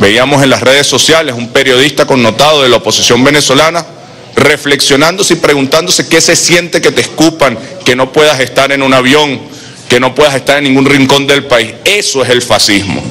Veíamos en las redes sociales un periodista connotado de la oposición venezolana reflexionándose y preguntándose qué se siente que te escupan, que no puedas estar en un avión, que no puedas estar en ningún rincón del país. Eso es el fascismo.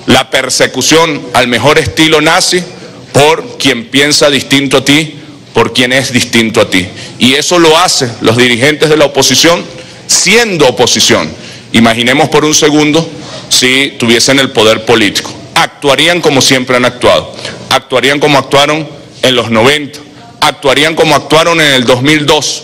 La persecución al mejor estilo nazi por quien piensa distinto a ti, por quien es distinto a ti. Y eso lo hacen los dirigentes de la oposición siendo oposición. Imaginemos por un segundo si tuviesen el poder político. Actuarían como siempre han actuado. Actuarían como actuaron en los 90. Actuarían como actuaron en el 2002.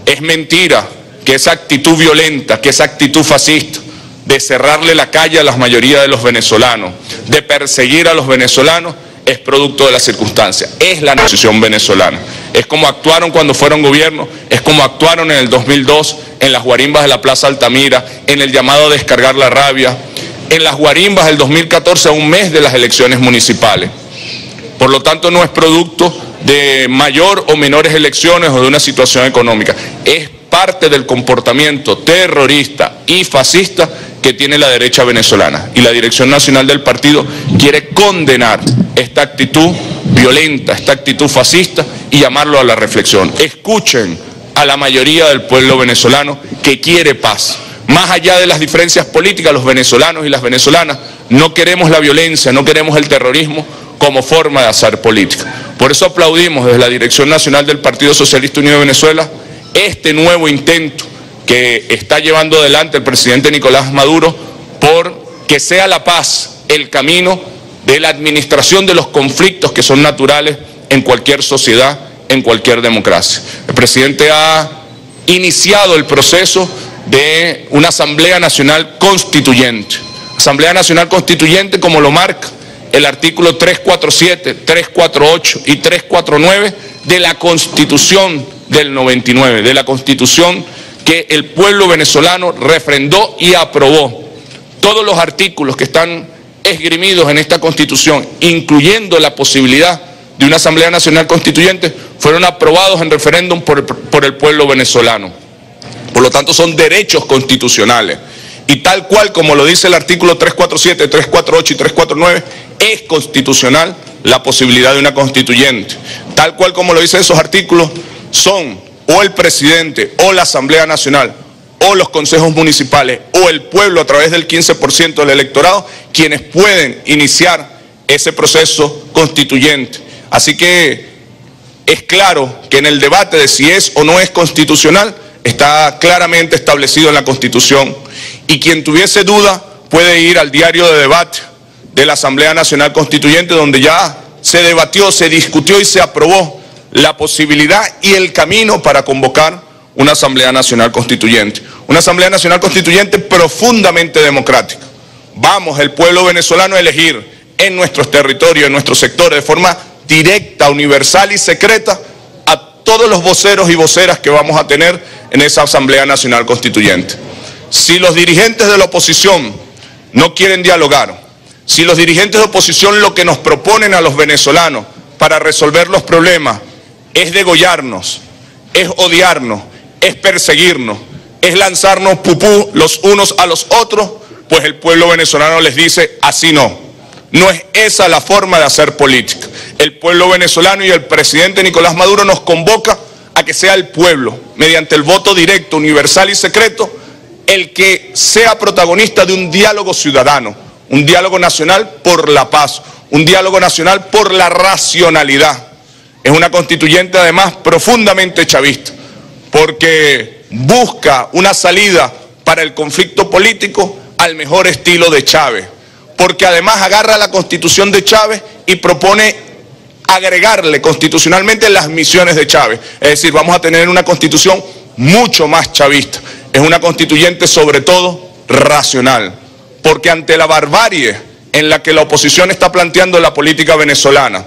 Es mentira que esa actitud violenta, que esa actitud fascista, de cerrarle la calle a la mayoría de los venezolanos, de perseguir a los venezolanos, es producto de las circunstancias. Es la oposición venezolana. Es como actuaron cuando fueron gobierno, es como actuaron en el 2002, en las guarimbas de la Plaza Altamira, en el llamado a descargar la rabia, en las guarimbas del 2014, a un mes de las elecciones municipales. Por lo tanto, no es producto de mayor o menores elecciones o de una situación económica. Es parte del comportamiento terrorista y fascista que tiene la derecha venezolana. Y la dirección nacional del partido quiere condenar esta actitud violenta, esta actitud fascista y llamarlo a la reflexión. Escuchen a la mayoría del pueblo venezolano que quiere paz. Más allá de las diferencias políticas, los venezolanos y las venezolanas no queremos la violencia, no queremos el terrorismo como forma de hacer política. Por eso aplaudimos desde la Dirección Nacional del Partido Socialista Unido de Venezuela este nuevo intento que está llevando adelante el presidente Nicolás Maduro por que sea la paz el camino de la administración de los conflictos que son naturales en cualquier sociedad, en cualquier democracia. El presidente ha iniciado el proceso de una Asamblea Nacional Constituyente. Asamblea Nacional Constituyente, como lo marca el artículo 347, 348 y 349 de la Constitución del 99, de la Constitución que el pueblo venezolano refrendó y aprobó. Todos los artículos que están esgrimidos en esta Constitución, incluyendo la posibilidad de una Asamblea Nacional Constituyente, fueron aprobados en referéndum por el pueblo venezolano. Por lo tanto, son derechos constitucionales. Y tal cual como lo dice el artículo 347, 348 y 349, es constitucional la posibilidad de una constituyente. Tal cual como lo dicen esos artículos, son o el presidente o la Asamblea Nacional o los consejos municipales o el pueblo a través del 15% del electorado quienes pueden iniciar ese proceso constituyente. Así que es claro que en el debate de si es o no es constitucional está claramente establecido en la Constitución, y quien tuviese duda puede ir al diario de debate de la Asamblea Nacional Constituyente, donde ya se debatió, se discutió y se aprobó la posibilidad y el camino para convocar una Asamblea Nacional Constituyente. Una Asamblea Nacional Constituyente profundamente democrática. Vamos, el pueblo venezolano, a elegir en nuestros territorios, en nuestros sectores, de forma directa, universal y secreta, a todos los voceros y voceras que vamos a tener en esa Asamblea Nacional Constituyente. Si los dirigentes de la oposición no quieren dialogar, si los dirigentes de oposición lo que nos proponen a los venezolanos para resolver los problemas es degollarnos, es odiarnos, es perseguirnos, es lanzarnos pupú los unos a los otros, pues el pueblo venezolano les dice así no. No es esa la forma de hacer política. El pueblo venezolano y el presidente Nicolás Maduro nos convoca a que sea el pueblo, mediante el voto directo, universal y secreto, el que sea protagonista de un diálogo ciudadano, un diálogo nacional por la paz, un diálogo nacional por la racionalidad. Es una constituyente además profundamente chavista, porque busca una salida para el conflicto político al mejor estilo de Chávez, porque además agarra la Constitución de Chávez y propone agregarle constitucionalmente las misiones de Chávez. Es decir, vamos a tener una constitución mucho más chavista. Es una constituyente sobre todo racional, porque ante la barbarie en la que la oposición está planteando la política venezolana,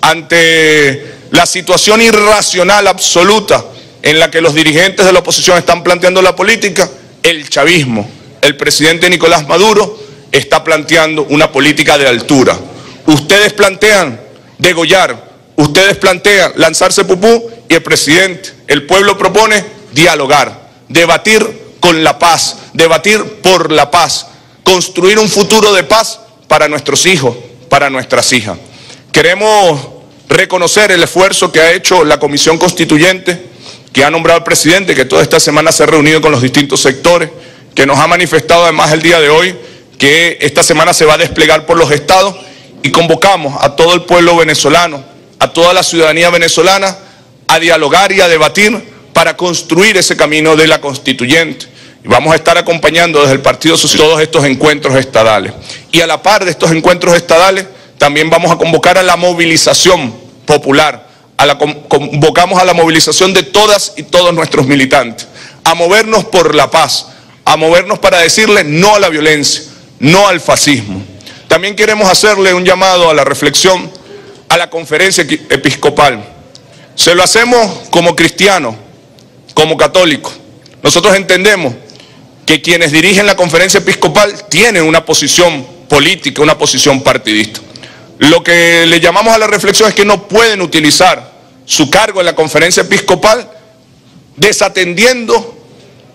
ante la situación irracional absoluta en la que los dirigentes de la oposición están planteando la política, el chavismo, el presidente Nicolás Maduro, está planteando una política de altura. Ustedes plantean degollar, ustedes plantean lanzarse pupú, y el presidente, el pueblo propone dialogar, debatir con la paz, debatir por la paz, construir un futuro de paz para nuestros hijos, para nuestras hijas. Queremos reconocer el esfuerzo que ha hecho la Comisión Constituyente, que ha nombrado el presidente, que toda esta semana se ha reunido con los distintos sectores, que nos ha manifestado además el día de hoy que esta semana se va a desplegar por los estados, y convocamos a todo el pueblo venezolano, a toda la ciudadanía venezolana, a dialogar y a debatir para construir ese camino de la constituyente. Y vamos a estar acompañando desde el Partido Social todos estos encuentros estadales. Y a la par de estos encuentros estadales, también vamos a convocar a la movilización popular, convocamos a la movilización de todas y todos nuestros militantes, a movernos por la paz, a movernos para decirle no a la violencia, no al fascismo. También queremos hacerle un llamado a la reflexión a la conferencia episcopal. Se lo hacemos como cristianos, como católicos. Nosotros entendemos que quienes dirigen la conferencia episcopal tienen una posición política, una posición partidista. Lo que le llamamos a la reflexión es que no pueden utilizar su cargo en la conferencia episcopal desatendiendo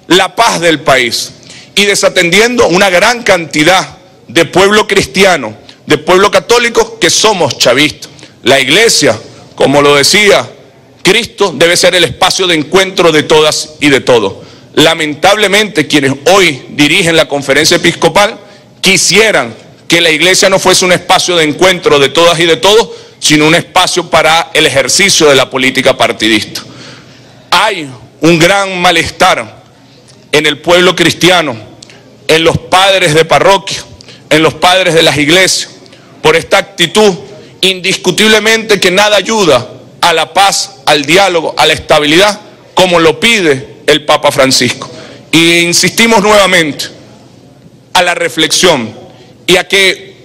la paz del país y desatendiendo una gran cantidad de pueblo cristiano, de pueblo católico que somos chavistas. La iglesia, como lo decía Cristo, debe ser el espacio de encuentro de todas y de todos. Lamentablemente, quienes hoy dirigen la conferencia episcopal quisieran que la iglesia no fuese un espacio de encuentro de todas y de todos, sino un espacio para el ejercicio de la política partidista. Hay un gran malestar en el pueblo cristiano, en los padres de parroquia, en los padres de las iglesias, por esta actitud indiscutiblemente que nada ayuda a la paz, al diálogo, a la estabilidad, como lo pide el Papa Francisco. Y insistimos nuevamente a la reflexión y a que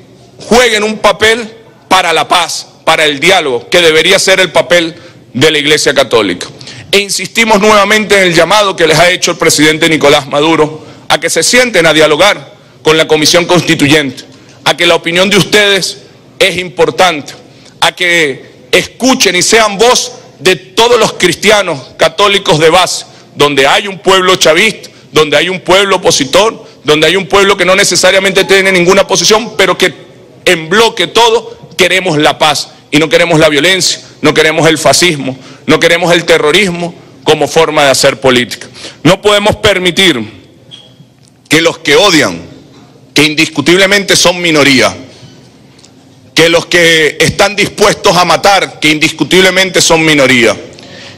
jueguen un papel para la paz, para el diálogo, que debería ser el papel de la Iglesia Católica. E insistimos nuevamente en el llamado que les ha hecho el presidente Nicolás Maduro a que se sienten a dialogar con la Comisión Constituyente, a que la opinión de ustedes es importante, a que escuchen y sean voz de todos los cristianos católicos de base, donde hay un pueblo chavista, donde hay un pueblo opositor, donde hay un pueblo que no necesariamente tiene ninguna posición, pero que en bloque todo queremos la paz y no queremos la violencia, no queremos el fascismo, no queremos el terrorismo como forma de hacer política. No podemos permitir que los que odian, que indiscutiblemente son minoría, que los que están dispuestos a matar, que indiscutiblemente son minoría,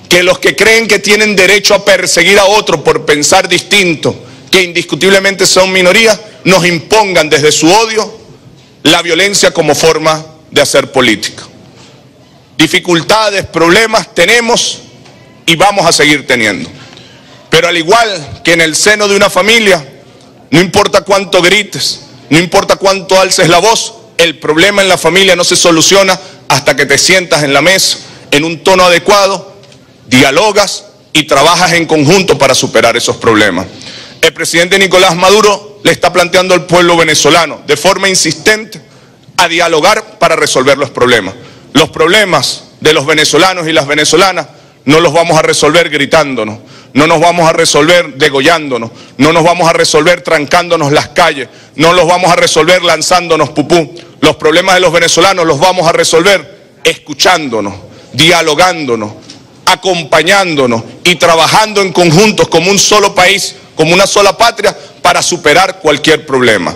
que los que creen que tienen derecho a perseguir a otro por pensar distinto, que indiscutiblemente son minoría, nos impongan desde su odio la violencia como forma de hacer política. Dificultades, problemas tenemos y vamos a seguir teniendo. Pero al igual que en el seno de una familia, no importa cuánto grites, no importa cuánto alces la voz, el problema en la familia no se soluciona hasta que te sientas en la mesa, en un tono adecuado, dialogas y trabajas en conjunto para superar esos problemas. El presidente Nicolás Maduro le está planteando al pueblo venezolano de forma insistente a dialogar para resolver los problemas. Los problemas de los venezolanos y las venezolanas no los vamos a resolver gritándonos, no nos vamos a resolver degollándonos, no nos vamos a resolver trancándonos las calles, no los vamos a resolver lanzándonos pupú. Los problemas de los venezolanos los vamos a resolver escuchándonos, dialogándonos, acompañándonos y trabajando en conjuntos como un solo país, como una sola patria, para superar cualquier problema.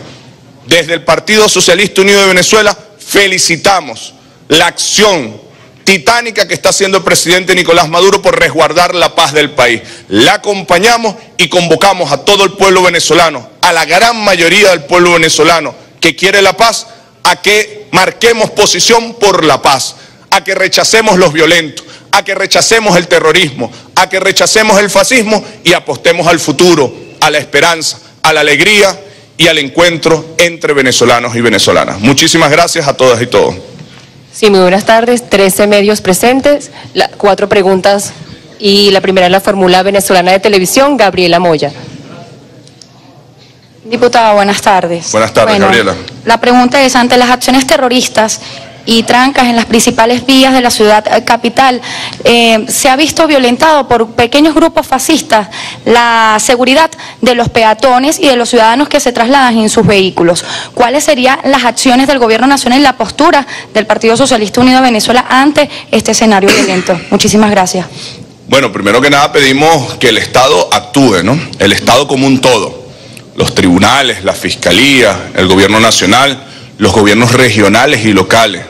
Desde el Partido Socialista Unido de Venezuela felicitamos la acción titánica que está haciendo el presidente Nicolás Maduro por resguardar la paz del país. La acompañamos y convocamos a todo el pueblo venezolano, a la gran mayoría del pueblo venezolano que quiere la paz, a que marquemos posición por la paz, a que rechacemos los violentos, a que rechacemos el terrorismo, a que rechacemos el fascismo y apostemos al futuro, a la esperanza, a la alegría y al encuentro entre venezolanos y venezolanas. Muchísimas gracias a todas y todos. Sí, muy buenas tardes. 13 medios presentes, 4 preguntas y la primera la formula venezolana de televisión, Gabriela Moya. Diputada, buenas tardes. Buenas tardes, Gabriela. La pregunta es, ante las acciones terroristas y trancas en las principales vías de la ciudad capital, se ha visto violentado por pequeños grupos fascistas la seguridad de los peatones y de los ciudadanos que se trasladan en sus vehículos. ¿Cuáles serían las acciones del Gobierno Nacional y la postura del Partido Socialista Unido de Venezuela ante este escenario violento? Muchísimas gracias. Bueno, primero que nada pedimos que el Estado actúe, ¿no? El Estado como un todo. Los tribunales, la Fiscalía, el Gobierno Nacional, los gobiernos regionales y locales.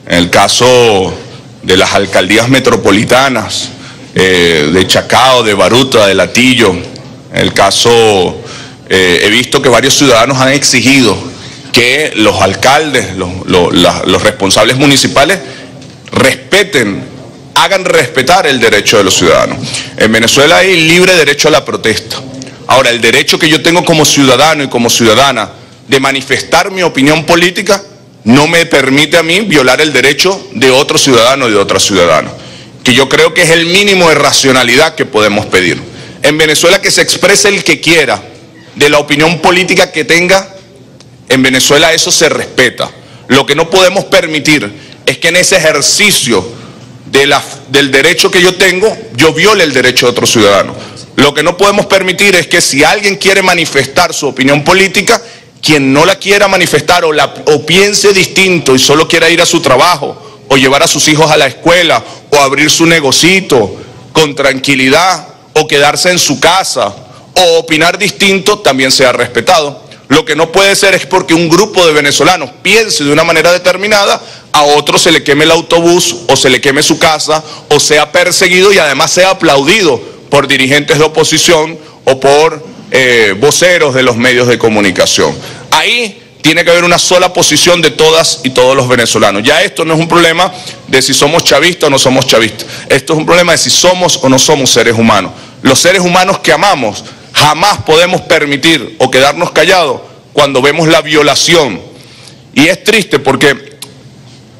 En el caso de las alcaldías metropolitanas, de Chacao, de Baruta, de Latillo, en el caso, he visto que varios ciudadanos han exigido que los alcaldes, los responsables municipales respeten, hagan respetar el derecho de los ciudadanos. En Venezuela hay libre derecho a la protesta. Ahora, el derecho que yo tengo como ciudadano y como ciudadana de manifestar mi opinión política no me permite a mí violar el derecho de otro ciudadano y de otra ciudadana, que yo creo que es el mínimo de racionalidad que podemos pedir. En Venezuela que se exprese el que quiera de la opinión política que tenga, en Venezuela eso se respeta. Lo que no podemos permitir es que en ese ejercicio del derecho que yo tengo, yo viole el derecho de otro ciudadano. Lo que no podemos permitir es que si alguien quiere manifestar su opinión política, quien no la quiera manifestar o piense distinto y solo quiera ir a su trabajo o llevar a sus hijos a la escuela o abrir su negocito con tranquilidad o quedarse en su casa o opinar distinto, también sea respetado. Lo que no puede ser es porque un grupo de venezolanos piense de una manera determinada, a otro se le queme el autobús o se le queme su casa o sea perseguido y además sea aplaudido por dirigentes de oposición o por voceros de los medios de comunicación. Ahí tiene que haber una sola posición de todas y todos los venezolanos. Ya esto no es un problema de si somos chavistas o no somos chavistas. Esto es un problema de si somos o no somos seres humanos. Los seres humanos que amamos jamás podemos permitir o quedarnos callados cuando vemos la violación. Y es triste porque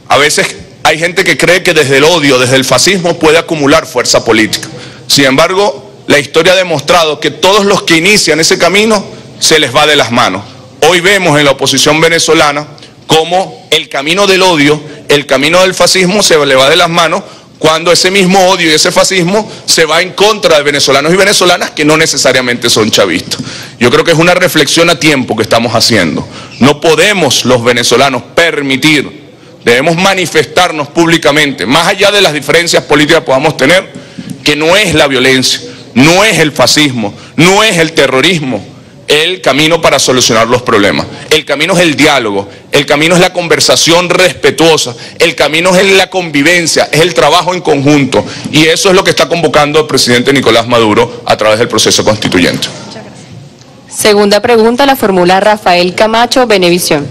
a veces hay gente que cree que desde el odio, desde el fascismo puede acumular fuerza política. Sin embargo, la historia ha demostrado que todos los que inician ese camino se les va de las manos. Hoy vemos en la oposición venezolana cómo el camino del odio, el camino del fascismo se le va de las manos cuando ese mismo odio y ese fascismo se va en contra de venezolanos y venezolanas que no necesariamente son chavistas. Yo creo que es una reflexión a tiempo que estamos haciendo. No podemos los venezolanos permitir, debemos manifestarnos públicamente, más allá de las diferencias políticas que podamos tener, que no es la violencia, no es el fascismo, no es el terrorismo el camino para solucionar los problemas. El camino es el diálogo, el camino es la conversación respetuosa, el camino es la convivencia, es el trabajo en conjunto. Y eso es lo que está convocando el presidente Nicolás Maduro a través del proceso constituyente. Muchas gracias. Segunda pregunta la formula Rafael Camacho, Venevisión.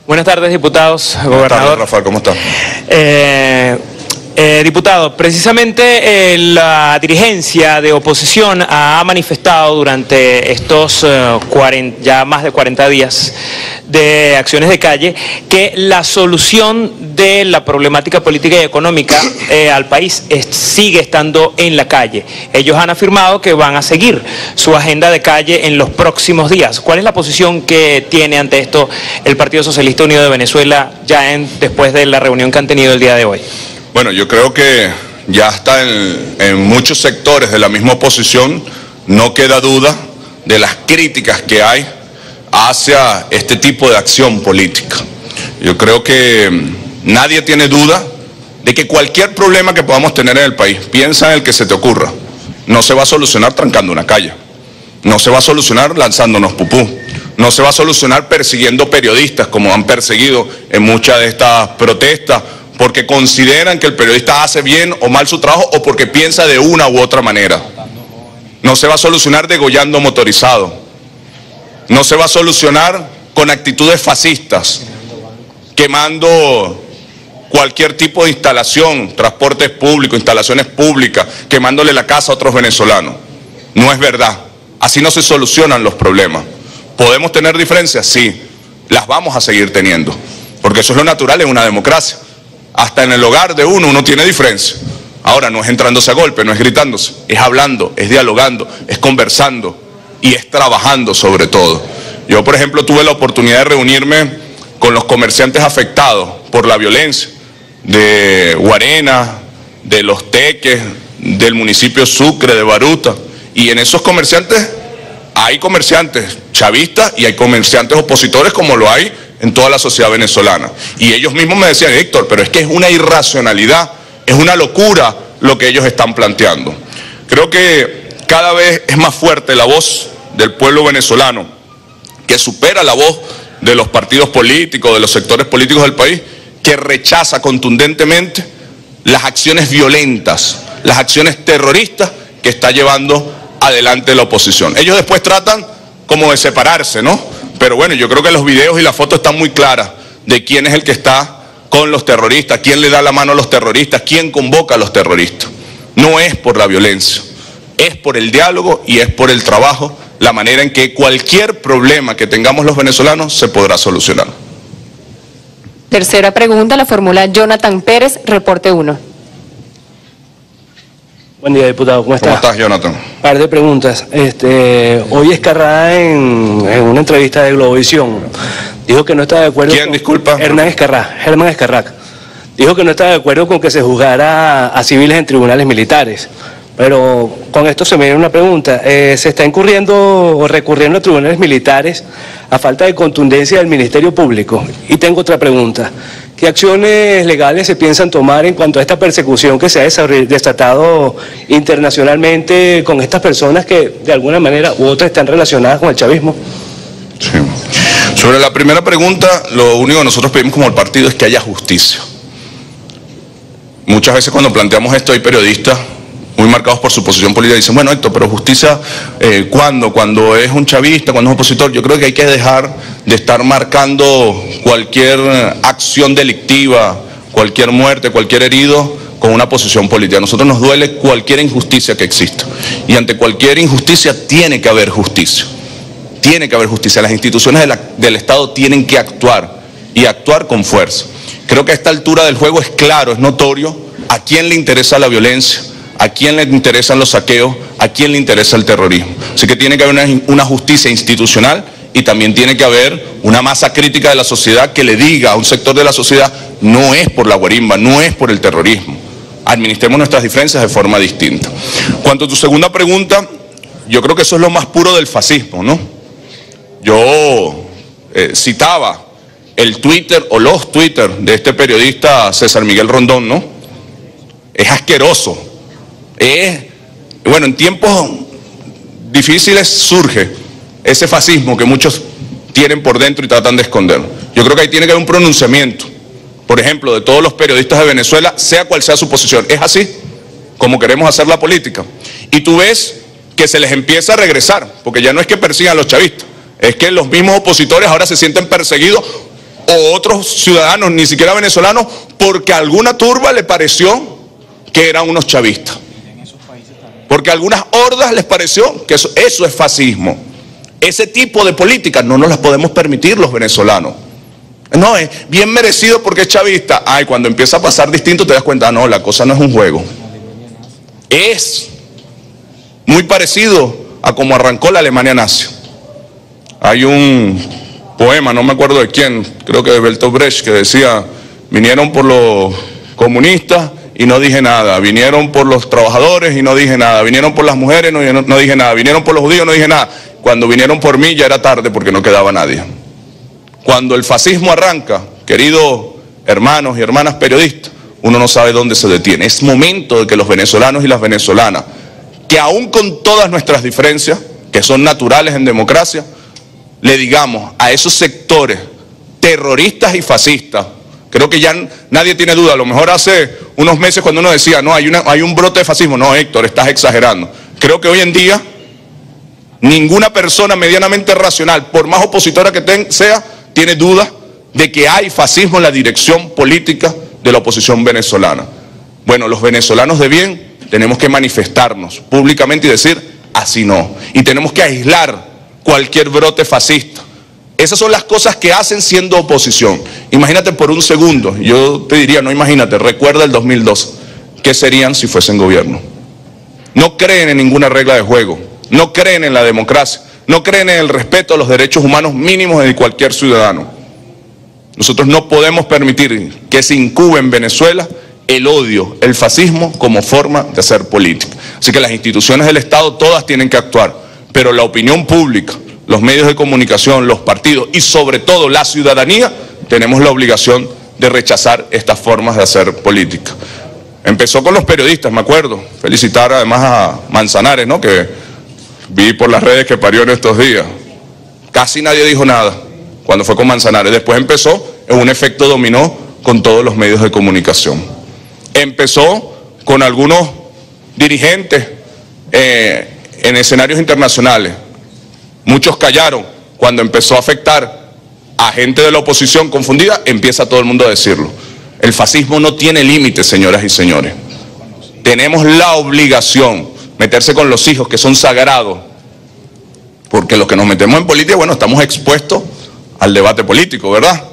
Buenas tardes, diputados, gobernador. Buenas tardes, Rafael, ¿cómo está? Diputado, precisamente la dirigencia de oposición ha manifestado durante estos ya más de 40 días de acciones de calle que la solución de la problemática política y económica al país sigue estando en la calle. Ellos han afirmado que van a seguir su agenda de calle en los próximos días. ¿Cuál es la posición que tiene ante esto el Partido Socialista Unido de Venezuela después de la reunión que han tenido el día de hoy? Bueno, yo creo que ya está en muchos sectores de la misma oposición, no queda duda de las críticas que hay hacia este tipo de acción política. Yo creo que nadie tiene duda de que cualquier problema que podamos tener en el país, piensa en el que se te ocurra, no se va a solucionar trancando una calle, no se va a solucionar lanzándonos pupú, no se va a solucionar persiguiendo periodistas como han perseguido en muchas de estas protestas, porque consideran que el periodista hace bien o mal su trabajo o porque piensa de una u otra manera. No se va a solucionar degollando motorizado. No se va a solucionar con actitudes fascistas, quemando cualquier tipo de instalación, transportes públicos, instalaciones públicas, quemándole la casa a otros venezolanos. No es verdad. Así no se solucionan los problemas. ¿Podemos tener diferencias? Sí. Las vamos a seguir teniendo, porque eso es lo natural en una democracia. Hasta en el hogar de uno tiene diferencia. Ahora no es entrándose a golpe, no es gritándose, es hablando, es dialogando, es conversando y es trabajando sobre todo. Yo, por ejemplo, tuve la oportunidad de reunirme con los comerciantes afectados por la violencia de Guarena, de Los Teques, del municipio Sucre, de Baruta, y en esos comerciantes hay comerciantes chavistas y hay comerciantes opositores como lo hay en toda la sociedad venezolana. Y ellos mismos me decían, Héctor, pero es que es una irracionalidad, es una locura lo que ellos están planteando. Creo que cada vez es más fuerte la voz del pueblo venezolano, que supera la voz de los partidos políticos, de los sectores políticos del país, que rechaza contundentemente las acciones violentas, las acciones terroristas que está llevando adelante la oposición. Ellos después tratan como de separarse, ¿no? Pero bueno, yo creo que los videos y las fotos están muy claras de quién es el que está con los terroristas, quién le da la mano a los terroristas, quién convoca a los terroristas. No es por la violencia, es por el diálogo y es por el trabajo, la manera en que cualquier problema que tengamos los venezolanos se podrá solucionar. Tercera pregunta, la formula Jonathan Pérez, reporte 1. Buen día, diputado. ¿Cómo está? ¿Cómo estás, Jonathan? Un par de preguntas. Hoy Escarrá en una entrevista de Globovisión dijo que no está de acuerdo. ¿Quién, disculpa? Germán Escarrac. Dijo que no está de acuerdo con que se juzgara a civiles en tribunales militares. Pero con esto se me viene una pregunta. ¿Se está incurriendo o recurriendo a tribunales militares a falta de contundencia del Ministerio Público? Y tengo otra pregunta. ¿Qué acciones legales se piensan tomar en cuanto a esta persecución que se ha desatado internacionalmente con estas personas que de alguna manera u otra están relacionadas con el chavismo? Sí. Sobre la primera pregunta, lo único que nosotros pedimos como el partido es que haya justicia. Muchas veces cuando planteamos esto hay periodistas muy marcados por su posición política, dicen, bueno, Héctor, pero justicia, ¿cuándo? Cuando es un chavista, cuando es un opositor. Yo creo que hay que dejar de estar marcando cualquier acción delictiva, cualquier muerte, cualquier herido, con una posición política. A nosotros nos duele cualquier injusticia que exista. Y ante cualquier injusticia tiene que haber justicia. Tiene que haber justicia. Las instituciones del Estado tienen que actuar, y actuar con fuerza. Creo que a esta altura del juego es claro, es notorio a quién le interesa la violencia, a quién le interesan los saqueos, a quién le interesa el terrorismo. Así que tiene que haber una justicia institucional y también tiene que haber una masa crítica de la sociedad que le diga a un sector de la sociedad, no es por la guarimba, no es por el terrorismo. Administremos nuestras diferencias de forma distinta. Cuanto a tu segunda pregunta, yo creo que eso es lo más puro del fascismo, ¿no? Yo citaba el Twitter o los Twitter de este periodista César Miguel Rondón, ¿no? Es asqueroso. Bueno, en tiempos difíciles surge ese fascismo que muchos tienen por dentro y tratan de esconder. Yo creo que ahí tiene que haber un pronunciamiento, por ejemplo, de todos los periodistas de Venezuela, sea cual sea su posición. Es así como queremos hacer la política. Y tú ves que se les empieza a regresar, porque ya no es que persigan a los chavistas, es que los mismos opositores ahora se sienten perseguidos, o otros ciudadanos, ni siquiera venezolanos, porque a alguna turba le pareció que eran unos chavistas. Porque a algunas hordas les pareció que eso es fascismo. Ese tipo de políticas no nos las podemos permitir los venezolanos. No, es bien merecido porque es chavista. Ay, cuando empieza a pasar distinto te das cuenta, no, la cosa no es un juego. Es muy parecido a como arrancó la Alemania nazi. Hay un poema, no me acuerdo de quién, creo que de Bertolt Brecht, que decía, vinieron por los comunistas y no dije nada, vinieron por los trabajadores y no dije nada, vinieron por las mujeres y no dije nada, vinieron por los judíos y no dije nada. Cuando vinieron por mí ya era tarde porque no quedaba nadie. Cuando el fascismo arranca, queridos hermanos y hermanas periodistas, uno no sabe dónde se detiene. Es momento de que los venezolanos y las venezolanas, que aún con todas nuestras diferencias, que son naturales en democracia, le digamos a esos sectores terroristas y fascistas. Creo que ya nadie tiene duda. A lo mejor hace unos meses cuando uno decía, no, hay un brote de fascismo. No, Héctor, estás exagerando. Creo que hoy en día ninguna persona medianamente racional, por más opositora que sea, tiene duda de que hay fascismo en la dirección política de la oposición venezolana. Bueno, los venezolanos de bien tenemos que manifestarnos públicamente y decir, así no. Y tenemos que aislar cualquier brote fascista. Esas son las cosas que hacen siendo oposición. Imagínate por un segundo, yo te diría, no imagínate, recuerda el 2012, ¿qué serían si fuesen gobierno? No creen en ninguna regla de juego, no creen en la democracia, no creen en el respeto a los derechos humanos mínimos de cualquier ciudadano. Nosotros no podemos permitir que se incube en Venezuela el odio, el fascismo como forma de hacer política. Así que las instituciones del Estado todas tienen que actuar, pero la opinión pública, los medios de comunicación, los partidos y sobre todo la ciudadanía tenemos la obligación de rechazar estas formas de hacer política. Empezó con los periodistas, me acuerdo, felicitar además a Manzanares, ¿no?, que vi por las redes que parió en estos días. Casi nadie dijo nada cuando fue con Manzanares. Después empezó en un efecto dominó con todos los medios de comunicación. Empezó con algunos dirigentes en escenarios internacionales. Muchos callaron. Cuando empezó a afectar a gente de la oposición confundida, empieza todo el mundo a decirlo. El fascismo no tiene límites, señoras y señores. Tenemos la obligación, meterse con los hijos que son sagrados, porque los que nos metemos en política, bueno, estamos expuestos al debate político, ¿verdad?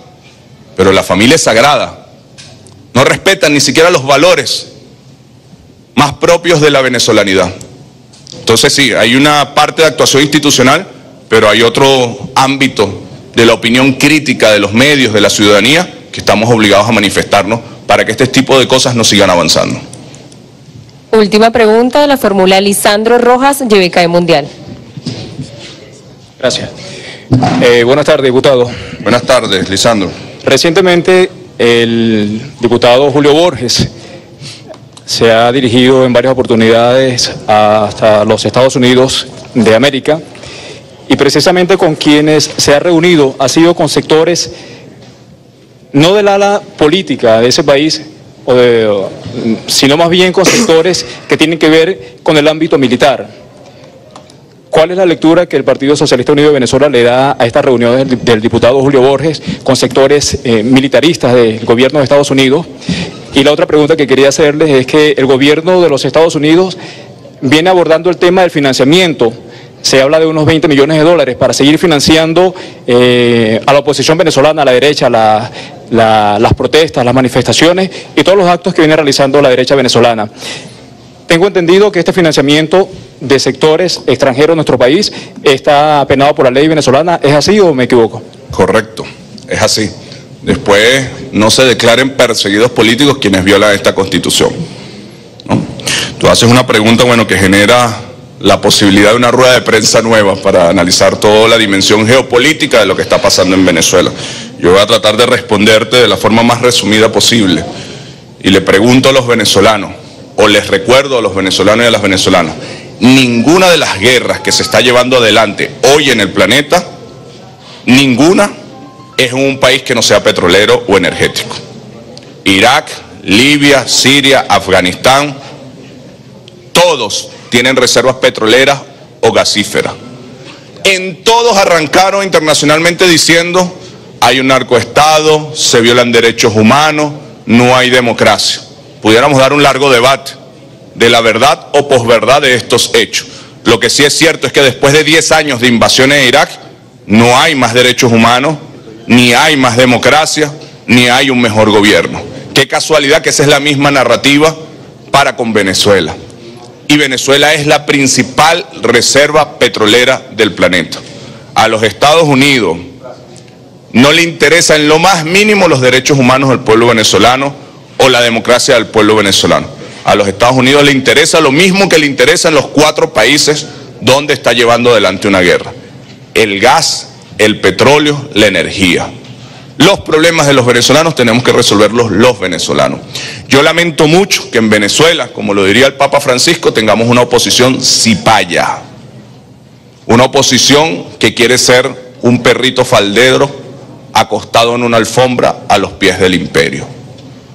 Pero la familia es sagrada. No respetan ni siquiera los valores más propios de la venezolanidad. Entonces sí, hay una parte de actuación institucional, pero hay otro ámbito de la opinión crítica de los medios, de la ciudadanía, que estamos obligados a manifestarnos para que este tipo de cosas no sigan avanzando. Última pregunta, la fórmula Lisandro Rojas, YBK Mundial. Gracias. Buenas tardes, diputado. Buenas tardes, Lisandro. Recientemente el diputado Julio Borges se ha dirigido en varias oportunidades hasta los Estados Unidos de América y precisamente con quienes se ha reunido ha sido con sectores no del ala política de ese país, sino más bien con sectores que tienen que ver con el ámbito militar. ¿Cuál es la lectura que el Partido Socialista Unido de Venezuela le da a estas reuniones del diputado Julio Borges con sectores militaristas del gobierno de Estados Unidos? Y la otra pregunta que quería hacerles es que el gobierno de los Estados Unidos viene abordando el tema del financiamiento. Se habla de unos 20 millones de dólares para seguir financiando a la oposición venezolana, a la derecha, las protestas, las manifestaciones y todos los actos que viene realizando la derecha venezolana. Tengo entendido que este financiamiento de sectores extranjeros en nuestro país está penado por la ley venezolana. ¿Es así o me equivoco? Correcto, es así. Después no se declaren perseguidos políticos quienes violan esta Constitución, ¿no? Tú haces una pregunta, bueno, que genera la posibilidad de una rueda de prensa nueva para analizar toda la dimensión geopolítica de lo que está pasando en Venezuela. Yo voy a tratar de responderte de la forma más resumida posible. Y le pregunto a los venezolanos, o les recuerdo a los venezolanos y a las venezolanas, ninguna de las guerras que se está llevando adelante hoy en el planeta, ninguna es en un país que no sea petrolero o energético. Irak, Libia, Siria, Afganistán, todos tienen reservas petroleras o gasíferas. En todos arrancaron internacionalmente diciendo hay un narcoestado, se violan derechos humanos, no hay democracia. Pudiéramos dar un largo debate de la verdad o posverdad de estos hechos. Lo que sí es cierto es que después de 10 años de invasión en Irak, no hay más derechos humanos, ni hay más democracia, ni hay un mejor gobierno. Qué casualidad que esa es la misma narrativa para con Venezuela. Y Venezuela es la principal reserva petrolera del planeta. A los Estados Unidos no le interesa en lo más mínimo los derechos humanos del pueblo venezolano o la democracia del pueblo venezolano. A los Estados Unidos le interesa lo mismo que le interesa en los 4 países donde está llevando adelante una guerra: el gas, el petróleo, la energía. Los problemas de los venezolanos tenemos que resolverlos los venezolanos. Yo lamento mucho que en Venezuela, como lo diría el Papa Francisco, tengamos una oposición cipaya. Una oposición que quiere ser un perrito faldero acostado en una alfombra a los pies del imperio.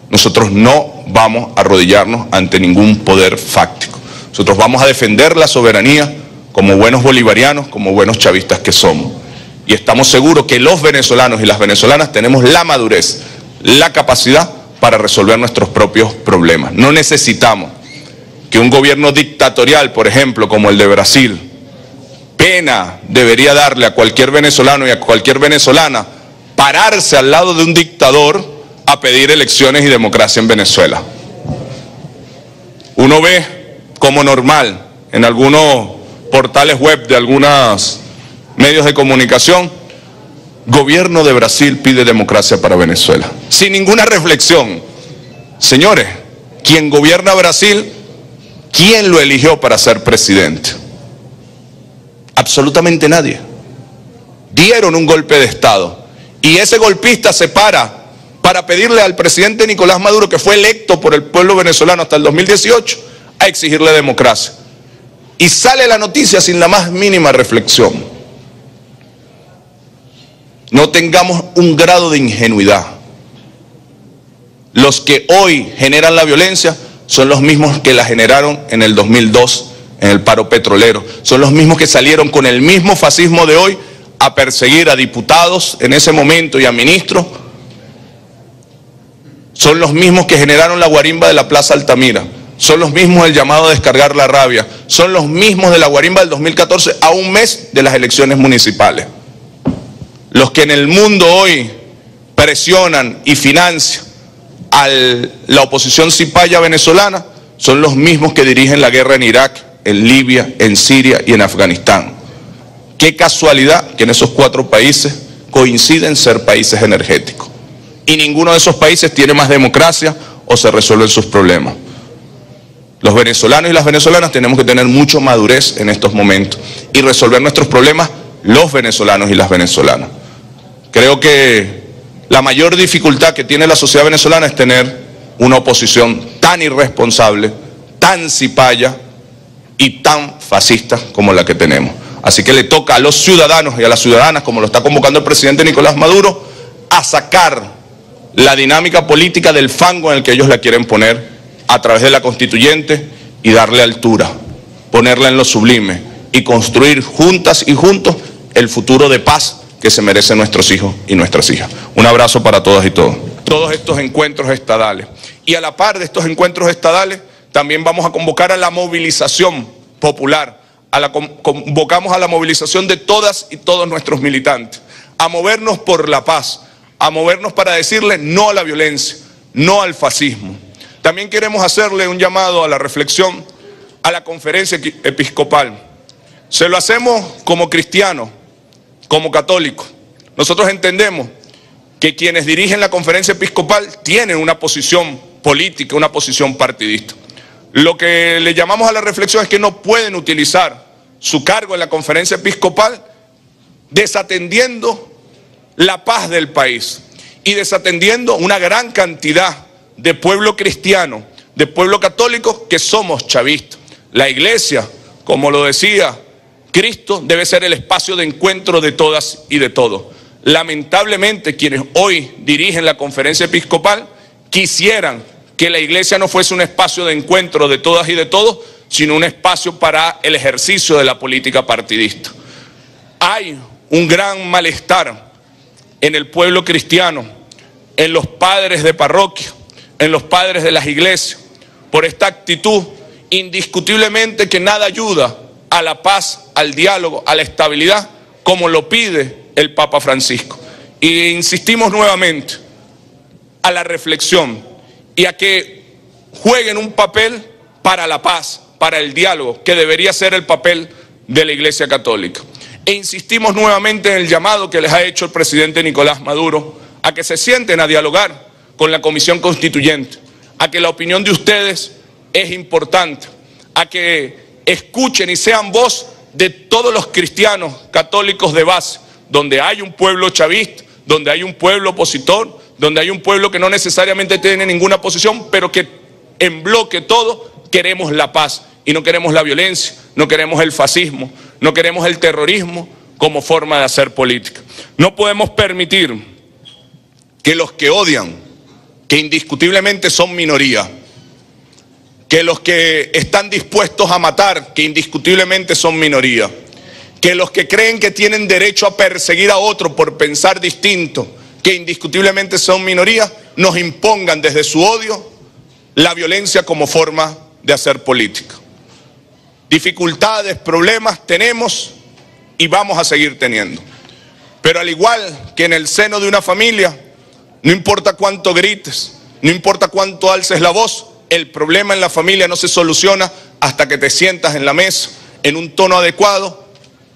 Nosotros no vamos a arrodillarnos ante ningún poder fáctico. Nosotros vamos a defender la soberanía como buenos bolivarianos, como buenos chavistas que somos. Y estamos seguros que los venezolanos y las venezolanas tenemos la madurez, la capacidad para resolver nuestros propios problemas. No necesitamos que un gobierno dictatorial, por ejemplo, como el de Brasil, pena debería darle a cualquier venezolano y a cualquier venezolana pararse al lado de un dictador a pedir elecciones y democracia en Venezuela. Uno ve como normal en algunos portales web de algunos medios de comunicación Gobierno de Brasil pide democracia para Venezuela. Sin ninguna reflexión. Señores, quien gobierna Brasil, ¿quién lo eligió para ser presidente? Absolutamente nadie. Dieron un golpe de Estado. Y ese golpista se para pedirle al presidente Nicolás Maduro, que fue electo por el pueblo venezolano hasta el 2018, a exigirle democracia. Y sale la noticia sin la más mínima reflexión. No tengamos un grado de ingenuidad. Los que hoy generan la violencia son los mismos que la generaron en el 2002, en el paro petrolero. Son los mismos que salieron con el mismo fascismo de hoy a perseguir a diputados en ese momento y a ministros. Son los mismos que generaron la guarimba de la Plaza Altamira. Son los mismos del llamado a descargar la rabia. Son los mismos de la guarimba del 2014 a un mes de las elecciones municipales. Los que en el mundo hoy presionan y financian a la oposición cipaya venezolana son los mismos que dirigen la guerra en Irak, en Libia, en Siria y en Afganistán. Qué casualidad que en esos 4 países coinciden ser países energéticos. Y ninguno de esos países tiene más democracia o se resuelven sus problemas. Los venezolanos y las venezolanas tenemos que tener mucha madurez en estos momentos y resolver nuestros problemas los venezolanos y las venezolanas. Creo que la mayor dificultad que tiene la sociedad venezolana es tener una oposición tan irresponsable, tan cipaya y tan fascista como la que tenemos. Así que le toca a los ciudadanos y a las ciudadanas, como lo está convocando el presidente Nicolás Maduro, a sacar la dinámica política del fango en el que ellos la quieren poner a través de la constituyente y darle altura, ponerla en lo sublime y construir juntas y juntos el futuro de paz que se merecen nuestros hijos y nuestras hijas. Un abrazo para todas y todos. Todos estos encuentros estadales. Y a la par de estos encuentros estadales, también vamos a convocar a la movilización popular. Convocamos a la movilización de todas y todos nuestros militantes, a movernos por la paz, a movernos para decirle no a la violencia, no al fascismo. También queremos hacerle un llamado a la reflexión a la conferencia episcopal. Se lo hacemos como cristianos, como católicos. Nosotros entendemos que quienes dirigen la conferencia episcopal tienen una posición política, una posición partidista. Lo que le llamamos a la reflexión es que no pueden utilizar su cargo en la conferencia episcopal desatendiendo la paz del país y desatendiendo una gran cantidad de pueblo cristiano, de pueblo católico que somos chavistas. La iglesia, como lo decía Cristo, debe ser el espacio de encuentro de todas y de todos. Lamentablemente, quienes hoy dirigen la conferencia episcopal quisieran que la iglesia no fuese un espacio de encuentro de todas y de todos, sino un espacio para el ejercicio de la política partidista. Hay un gran malestar en el pueblo cristiano, en los padres de parroquia, en los padres de las iglesias, por esta actitud indiscutiblemente que nada ayuda a la paz, al diálogo, a la estabilidad, como lo pide el Papa Francisco. Y insistimos nuevamente a la reflexión y a que jueguen un papel para la paz, para el diálogo, que debería ser el papel de la Iglesia Católica. E insistimos nuevamente en el llamado que les ha hecho el presidente Nicolás Maduro a que se sienten a dialogar con la Comisión Constituyente, a que la opinión de ustedes es importante, a que escuchen y sean voz de todos los cristianos católicos de base, donde hay un pueblo chavista, donde hay un pueblo opositor, donde hay un pueblo que no necesariamente tiene ninguna posición, pero que en bloque todo queremos la paz y no queremos la violencia, no queremos el fascismo, no queremos el terrorismo como forma de hacer política. No podemos permitir que los que odian, que indiscutiblemente son minoría, que los que están dispuestos a matar, que indiscutiblemente son minoría, que los que creen que tienen derecho a perseguir a otro por pensar distinto, que indiscutiblemente son minoría, nos impongan desde su odio la violencia como forma de hacer política. Dificultades, problemas tenemos y vamos a seguir teniendo. Pero al igual que en el seno de una familia, no importa cuánto grites, no importa cuánto alces la voz, el problema en la familia no se soluciona hasta que te sientas en la mesa, en un tono adecuado,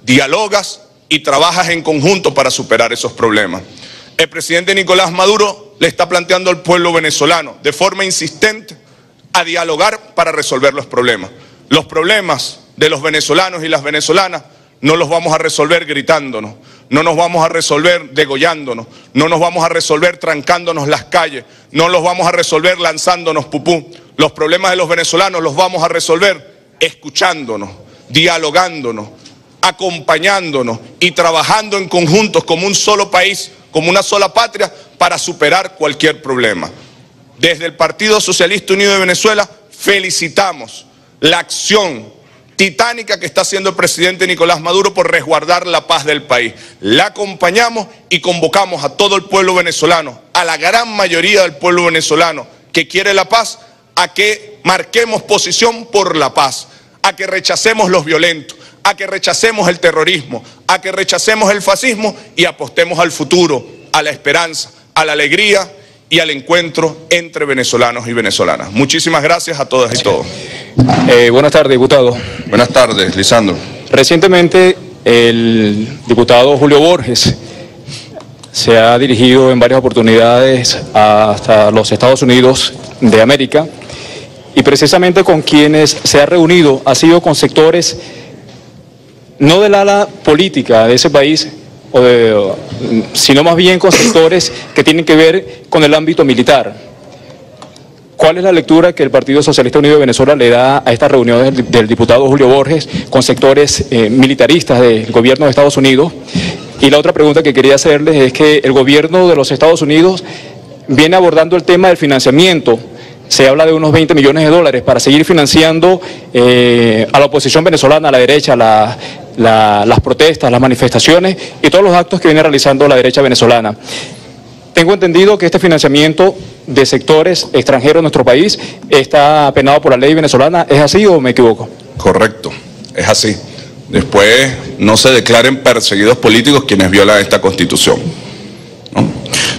dialogas y trabajas en conjunto para superar esos problemas. El presidente Nicolás Maduro le está planteando al pueblo venezolano de forma insistente a dialogar para resolver los problemas. Los problemas de los venezolanos y las venezolanas no los vamos a resolver gritándonos, no nos vamos a resolver degollándonos, no nos vamos a resolver trancándonos las calles, no los vamos a resolver lanzándonos pupú. Los problemas de los venezolanos los vamos a resolver escuchándonos, dialogándonos, acompañándonos y trabajando en conjuntos como un solo país, como una sola patria, para superar cualquier problema. Desde el Partido Socialista Unido de Venezuela felicitamos la acción titánica que está haciendo el presidente Nicolás Maduro por resguardar la paz del país. La acompañamos y convocamos a todo el pueblo venezolano, a la gran mayoría del pueblo venezolano que quiere la paz, a que marquemos posición por la paz, a que rechacemos los violentos, a que rechacemos el terrorismo, a que rechacemos el fascismo y apostemos al futuro, a la esperanza, a la alegría y al encuentro entre venezolanos y venezolanas. Muchísimas gracias a todas y todos. Buenas tardes, diputado. Buenas tardes, Lisandro. Recientemente el diputado Julio Borges se ha dirigido en varias oportunidades hasta los Estados Unidos de América y precisamente con quienes se ha reunido ha sido con sectores no del ala política de ese país, sino más bien con sectores que tienen que ver con el ámbito militar. ¿Cuál es la lectura que el Partido Socialista Unido de Venezuela le da a esta reunión del diputado Julio Borges con sectores militaristas del gobierno de Estados Unidos? Y la otra pregunta que quería hacerles es que el gobierno de los Estados Unidos viene abordando el tema del financiamiento. Se habla de unos 20 millones de dólares para seguir financiando a la oposición venezolana, a la derecha, las protestas, las manifestaciones y todos los actos que viene realizando la derecha venezolana. Tengo entendido que este financiamiento de sectores extranjeros en nuestro país está penado por la ley venezolana. ¿Es así o me equivoco? Correcto, es así. Después no se declaren perseguidos políticos quienes violan esta Constitución, ¿no?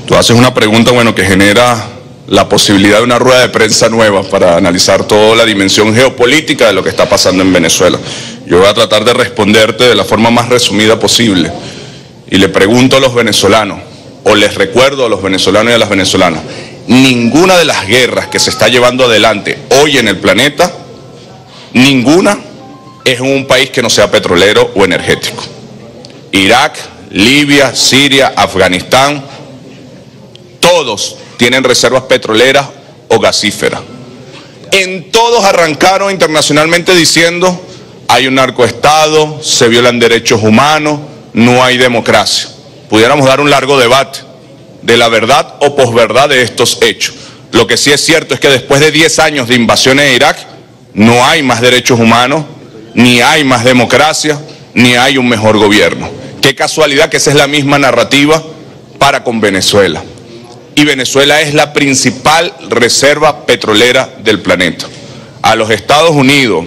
Tú haces una pregunta, bueno, que genera la posibilidad de una rueda de prensa nueva para analizar toda la dimensión geopolítica de lo que está pasando en Venezuela. Yo voy a tratar de responderte de la forma más resumida posible. Y le pregunto a los venezolanos, o les recuerdo a los venezolanos y a las venezolanas, ninguna de las guerras que se está llevando adelante hoy en el planeta, ninguna es en un país que no sea petrolero o energético. Irak, Libia, Siria, Afganistán, todos tienen reservas petroleras o gasíferas. En todos arrancaron internacionalmente diciendo hay un narcoestado, se violan derechos humanos, no hay democracia. Pudiéramos dar un largo debate de la verdad o posverdad de estos hechos. Lo que sí es cierto es que después de 10 años de invasiones de Irak, no hay más derechos humanos, ni hay más democracia, ni hay un mejor gobierno. Qué casualidad que esa es la misma narrativa para con Venezuela. Y Venezuela es la principal reserva petrolera del planeta. A los Estados Unidos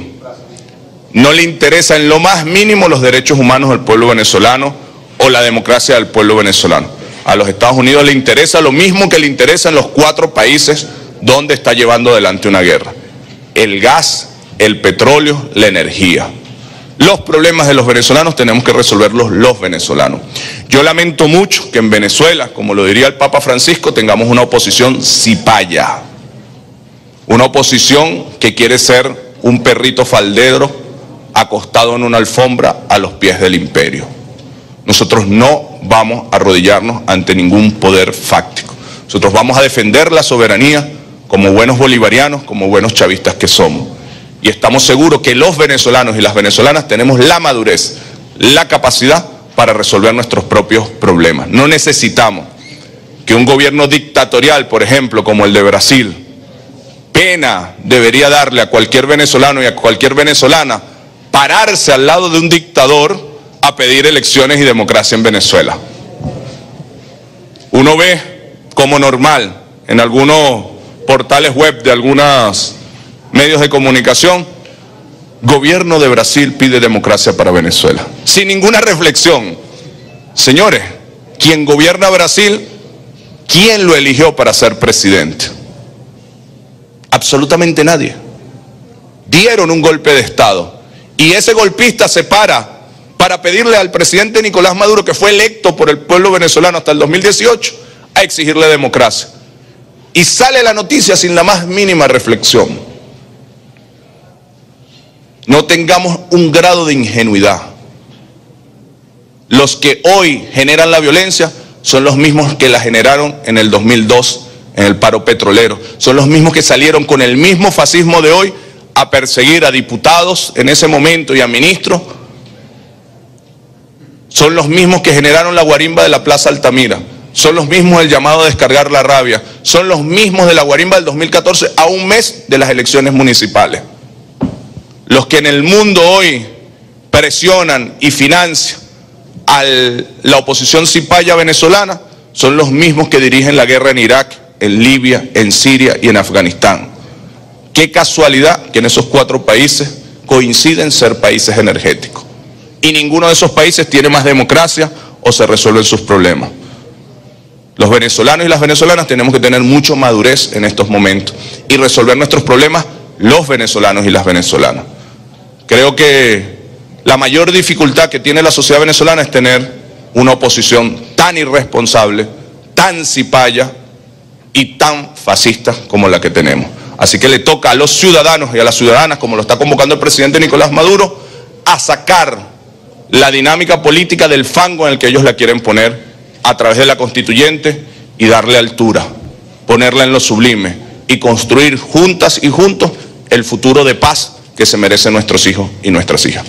no le interesan en lo más mínimo los derechos humanos del pueblo venezolano o la democracia del pueblo venezolano. A los Estados Unidos le interesa lo mismo que le interesa en los 4 países donde está llevando adelante una guerra: el gas, el petróleo, la energía. Los problemas de los venezolanos tenemos que resolverlos los venezolanos. Yo lamento mucho que en Venezuela, como lo diría el Papa Francisco, tengamos una oposición cipaya. Una oposición que quiere ser un perrito faldero acostado en una alfombra a los pies del imperio. Nosotros no vamos a arrodillarnos ante ningún poder fáctico. Nosotros vamos a defender la soberanía como buenos bolivarianos, como buenos chavistas que somos. Y estamos seguros que los venezolanos y las venezolanas tenemos la madurez, la capacidad para resolver nuestros propios problemas. No necesitamos que un gobierno dictatorial, por ejemplo, como el de Brasil, pena debería darle a cualquier venezolano y a cualquier venezolana pararse al lado de un dictador a pedir elecciones y democracia en Venezuela. Uno ve como normal en algunos portales web de algunos medios de comunicación: gobierno de Brasil pide democracia para Venezuela, sin ninguna reflexión. Señores, quien gobierna Brasil, ¿quién lo eligió para ser presidente? Absolutamente nadie. Dieron un golpe de Estado y ese golpista se para para pedirle al presidente Nicolás Maduro, que fue electo por el pueblo venezolano hasta el 2018, a exigirle democracia. Y sale la noticia sin la más mínima reflexión. No tengamos un grado de ingenuidad. Los que hoy generan la violencia son los mismos que la generaron en el 2002, en el paro petrolero. Son los mismos que salieron con el mismo fascismo de hoy a perseguir a diputados en ese momento y a ministros. Son los mismos que generaron la guarimba de la Plaza Altamira. Son los mismos del llamado a descargar la rabia. Son los mismos de la guarimba del 2014 a un mes de las elecciones municipales. Los que en el mundo hoy presionan y financian a la oposición cipaya venezolana son los mismos que dirigen la guerra en Irak, en Libia, en Siria y en Afganistán. Qué casualidad que en esos 4 países coinciden ser países energéticos. Y ninguno de esos países tiene más democracia o se resuelven sus problemas. Los venezolanos y las venezolanas tenemos que tener mucha madurez en estos momentos y resolver nuestros problemas los venezolanos y las venezolanas. Creo que la mayor dificultad que tiene la sociedad venezolana es tener una oposición tan irresponsable, tan cipaya y tan fascista como la que tenemos. Así que le toca a los ciudadanos y a las ciudadanas, como lo está convocando el presidente Nicolás Maduro, a sacar la dinámica política del fango en el que ellos la quieren poner a través de la constituyente y darle altura, ponerla en lo sublime y construir juntas y juntos el futuro de paz que se merecen nuestros hijos y nuestras hijas.